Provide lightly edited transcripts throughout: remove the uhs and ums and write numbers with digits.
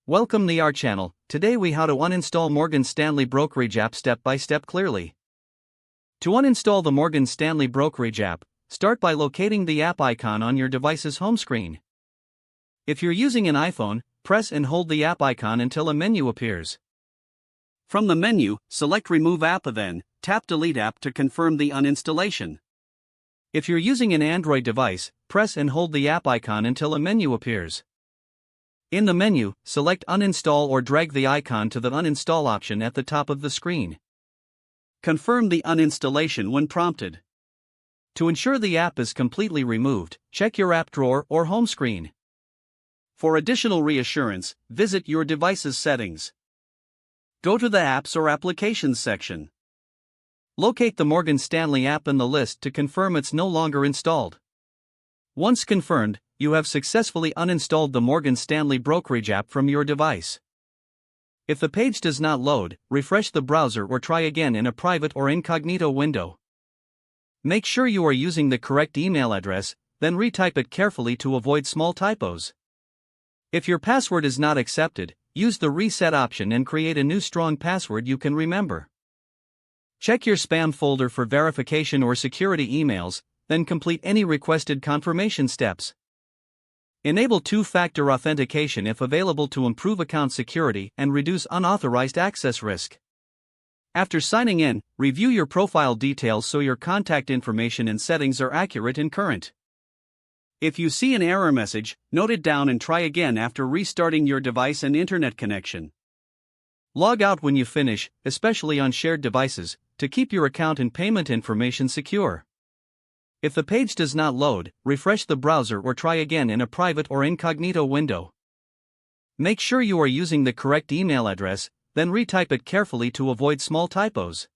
Welcome to our channel. Today we how to uninstall Morgan Stanley brokerage app step by step clearly. To uninstall the Morgan Stanley brokerage app, start by locating the app icon on your device's home screen. If you're using an iPhone, press and hold the app icon until a menu appears. From the menu, select Remove App, then tap Delete App to confirm the uninstallation. If you're using an Android device, press and hold the app icon until a menu appears. In the menu, select Uninstall or drag the icon to the Uninstall option at the top of the screen. Confirm the uninstallation when prompted. To ensure the app is completely removed, check your app drawer or home screen. For additional reassurance, visit your device's settings. Go to the Apps or Applications section. Locate the Morgan Stanley app in the list to confirm it's no longer installed. Once confirmed, you have successfully uninstalled the Morgan Stanley brokerage app from your device. If the page does not load, refresh the browser or try again in a private or incognito window. Make sure you are using the correct email address, then retype it carefully to avoid small typos. If your password is not accepted, use the reset option and create a new strong password you can remember. Check your spam folder for verification or security emails, then complete any requested confirmation steps. Enable two-factor authentication if available to improve account security and reduce unauthorized access risk. After signing in, review your profile details so your contact information and settings are accurate and current. If you see an error message, note it down and try again after restarting your device and internet connection. Log out when you finish, especially on shared devices, to keep your account and payment information secure. If the page does not load, refresh the browser or try again in a private or incognito window. Make sure you are using the correct email address, then retype it carefully to avoid small typos.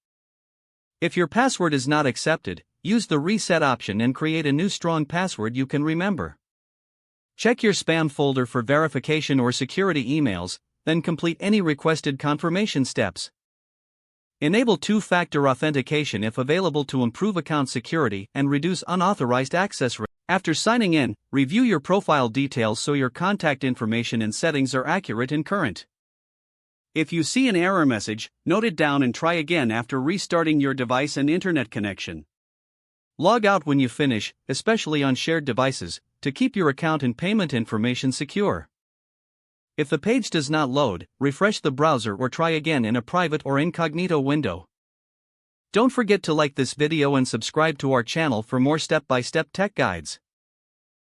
If your password is not accepted, use the reset option and create a new strong password you can remember. Check your spam folder for verification or security emails, then complete any requested confirmation steps. Enable two-factor authentication if available to improve account security and reduce unauthorized access risk. After signing in, review your profile details so your contact information and settings are accurate and current. If you see an error message, note it down and try again after restarting your device and internet connection. Log out when you finish, especially on shared devices, to keep your account and payment information secure. If the page does not load, refresh the browser or try again in a private or incognito window. Don't forget to like this video and subscribe to our channel for more step-by-step tech guides.